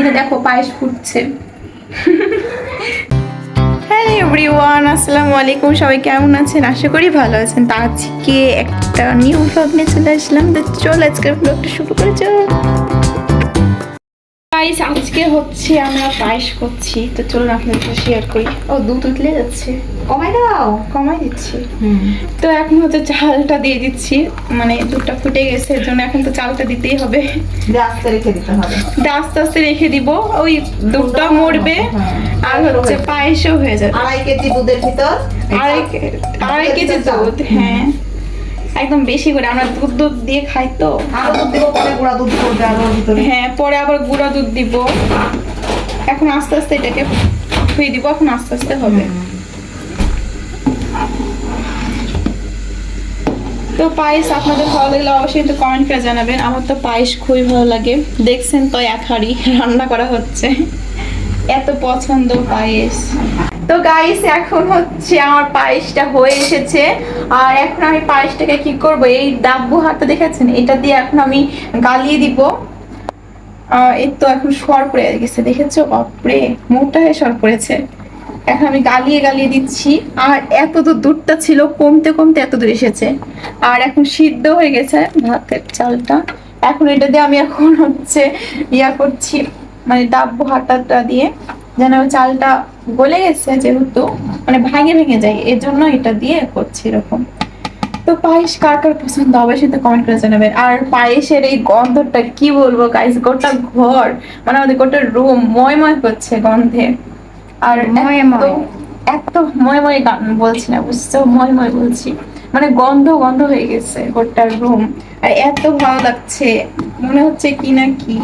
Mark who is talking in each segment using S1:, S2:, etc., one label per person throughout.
S1: এখানে দেখো পায়েস ফুটছে। হ্যালো এভরিওয়ান, আসসালামু আলাইকুম। সবাই কেমন আছেন? আশা করি ভালো আছেন। তো আজকে একটা নিউ ব্লগ নিয়ে চলে আসলাম। তো চল আজকের ব্লগটা শুরু করে চল। গাইস, আজকে হচ্ছে আমরা পায়েস করছি। তো চলুন আপনাদের শেয়ার করি। ও দুধ উতলে যাচ্ছে, কমাই দাও। কমাই দিচ্ছি। তো এখন হচ্ছে চালটা দিয়ে দিচ্ছি, মানে দুধটা ফুটে গেছে, এর জন্য এখন তো চালটা দিতেই হবে।
S2: আস্তে রেখে দিতে হবে,
S1: আস্তে আস্তে রেখে দিব, ওই দুধটা মরবে আর হচ্ছে পায়েসও হয়ে যাবে।
S2: 2.5 কেজি দুধের ভিতর
S1: আড়াই কেজি দুধ, হ্যাঁ একদম বেশি করে। আমরা দুধ দুধ দিয়ে খাই তো।
S2: আরো দুধ দিব, পরে গুঁড়া দুধ করবে আরো ভিতরে।
S1: হ্যাঁ, পরে আবার গুঁড়া দুধ দিব। এখন আস্তে আস্তে এটাকে ধুয়ে দিব, এখন আস্তে আস্তে হবে। তো পায়েস আপনাদের ভালো লাগলে অবশ্যই কিন্তু কমেন্ট করে জানাবেন। আমার তো পায়েস খুবই ভালো লাগে। দেখছেন তো এক হাঁড়ি রান্না করা হচ্ছে, এত পছন্দ পায়েস। তো গাইস, এখন হচ্ছে আমার পায়েসটা হয়ে এসেছে। আর এখন আমি পায়েসটাকে কি করব, এই ডাব্বু হাতটা দেখেছেন, এটা দিয়ে এখন আমি গালিয়ে দিব। এই তো এখন সর পড়ে গেছে, দেখেছো? বাপরে, মোটা হয়ে সর পড়েছে। এখন আমি গালিয়ে গালিয়ে দিচ্ছি। আর এত দূর দুধটা ছিল, কমতে কমতে এত দূর এসেছে। আর এখন সিদ্ধ হয়ে গেছে ভাতের চালটা। এখন এটা দিয়ে আমি এখন হচ্ছে ইয়া করছি, মানে ডাব্বু হাতাটা দিয়ে, যেন চালটা গলে গেছে, যেহেতু মানে ভেঙে ভেঙে যায়, এর জন্য এটা দিয়ে করছি এরকম। তো পায়েস কার কার পছন্দ অবশ্যই তো কমেন্ট করে জানাবেন। আর পায়েসের এই গন্ধটা কি বলবো গাইস, গোটা ঘর, মানে আমাদের গোটা রুম ময় ময় করছে গন্ধে। আর এত ময় ময় গান বলছি না, বুঝছো? ময় ময় বলছি, মানে গন্ধ গন্ধ হয়ে গেছে গোটা রুম। আর এত ভালো লাগছে, মনে হচ্ছে কি না কি।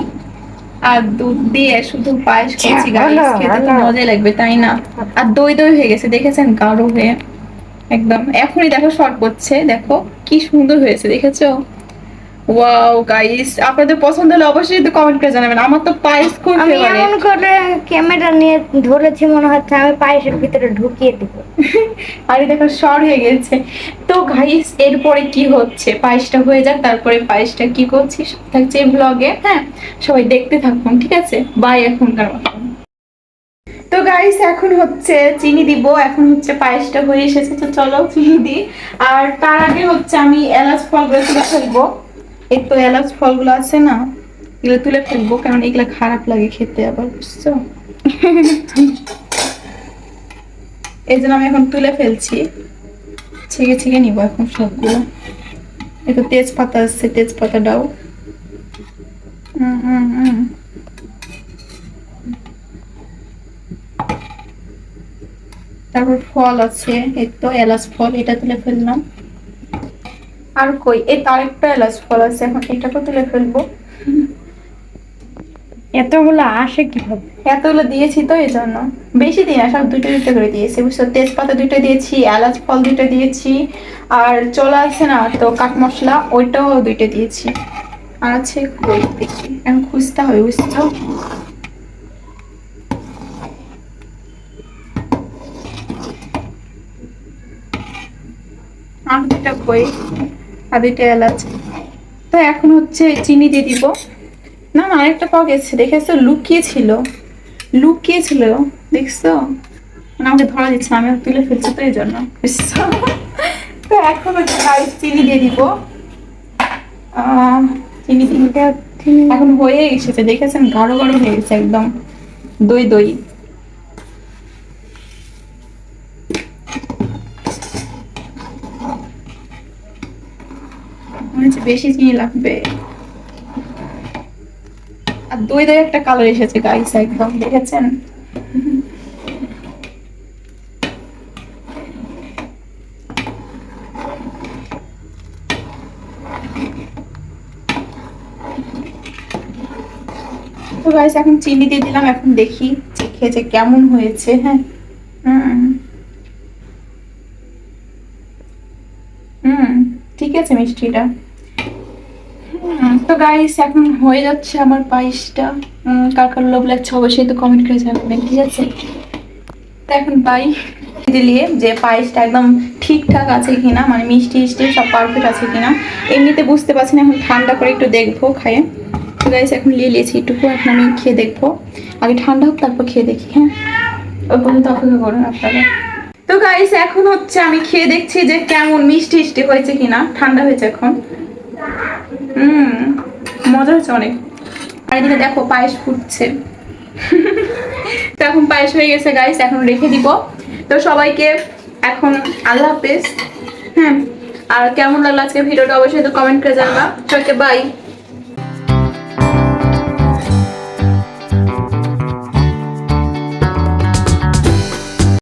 S1: আর দুধ দিয়ে শুধু পায়েস করছি গাইস, খেতে তো মজাই লাগবে, তাই না? আর দই দই হয়ে গেছে, দেখেছেন? গাঢ় হয়ে একদম। এখনই দেখো শর্ট করছে, দেখো কি সুন্দর হয়েছে, দেখেছো? ওয়াও গাইস, আপনাদের পছন্দ হলে অবশ্যই কিন্তু কমেন্ট করে জানাবেন। আমার তো পায়েস খুব
S3: আমি
S1: ফেভারিট।
S3: এমন করে ক্যামেরা নিয়ে ধরেছি, মনে হচ্ছে আমি পায়েসের ভিতরে ঢুকিয়ে দিব।
S1: আরে দেখো শর্ট হয়ে গেছে। তো গাইস, এরপরে কি হচ্ছে, পায়েসটা হয়ে যাক, তারপরে পায়েসটা কি করছি সব থাকছে এই ব্লগে। হ্যাঁ, সবাই দেখতে থাকুন, ঠিক আছে? বাই এখনকার মতো। তো গাইস, এখন হচ্ছে চিনি দিব। এখন হচ্ছে পায়েসটা হয়ে এসেছে, তো চলো চিনি দিই। আর তার আগে হচ্ছে আমি এলাচ ফলগুলো তুলে ফেলবো। এই তো এলাচ ফলগুলো আছে না, এগুলো তুলে ফেলবো, কারণ এগুলো খারাপ লাগে খেতে আবার, বুঝছো? এই জন্য আমি এখন তুলে ফেলছি, ছেঁকে ছেঁকে নিবো এখন সবগুলো। এই তো তেজপাতা আছে, তেজপাতা দাও। তারপর ফল আছে, এই তো এলাচ ফল, এটা তুলে ফেললাম। আর কই, এই তার একটা এলাচ ফল আছে, এখন এটাকে তুলে ফেলবো।
S3: এতগুলো আসে কিভাবে?
S1: এতগুলো দিয়েছি তো এই জন্য, বেশি দিই না, সব দুটো দুটো করে দিয়েছি, বুঝছো? তেজপাতা দুটো দিয়েছি, এলাচ ফল দুটো দিয়েছি, আর চলা আছে না তো কাঠ মশলা, ওইটাও দুইটা দিয়েছি। আর আছে কই, দেখি এখন খুঁজতে হবে, বুঝছো? আর দুটা কই, আর দুইটা এলাচ। তো এখন হচ্ছে চিনি দিয়ে দিব। না না, আরেকটা পাওয়া গেছে, দেখেছো? লুকিয়ে ছিল, লুকিয়ে ছিল, দেখছো? মানে আমাকে ধরা দিচ্ছে না, আমি তুলে ফেলছি তো এই জন্য, বুঝছো? তো এখন হচ্ছে চিনি দিয়ে দিব। চিনি দিতে এখন হয়ে এসেছে, দেখেছেন? গাঢ় গাঢ় হয়ে গেছে একদম, দই দই। মনে হচ্ছে বেশি চিনি লাগবে। আর দই দই একটা কালার এসেছে গাইস, একদম, দেখেছেন? তো গাইস, এখন চিনি দিয়ে দিলাম। এখন দেখি খেয়ে যে কেমন হয়েছে। হ্যাঁ, ঠিক আছে মিষ্টিটা। তো গাইস, এখন হয়ে যাচ্ছে আমার পায়েসটা। কার কার লোভ লাগছে অবশ্যই তো কমেন্ট করে জানাবেন, ঠিক আছে? তো এখন পাই দিলিয়ে যে পায়েসটা একদম ঠিকঠাক আছে কিনা, মানে মিষ্টি মিষ্টি সব পারফেক্ট আছে কিনা। এমনিতে বুঝতে পারছি না, এখন ঠান্ডা করে একটু দেখবো খাইয়ে। গাইস এখন নিয়ে নিয়েছি একটুকু, এখন আমি খেয়ে দেখবো। আগে ঠান্ডা হোক তারপর খেয়ে দেখি। হ্যাঁ, ওই পর্যন্ত অপেক্ষা করুন আপনারা। তো গাইস এখন হচ্ছে আমি খেয়ে দেখছি যে কেমন মিষ্টি মিষ্টি হয়েছে কিনা। ঠান্ডা হয়েছে এখন। মজা হচ্ছে অনেক। আর এদিকে দেখো পায়েস ফুটছে। তো এখন পায়েস হয়ে গেছে গাইস, এখন রেখে দিব। তো সবাইকে এখন আল্লাহ হাফেজ। হ্যাঁ, আর কেমন লাগলো আজকে ভিডিওটা অবশ্যই তো কমেন্ট করে জানাবা। সবাইকে বাই।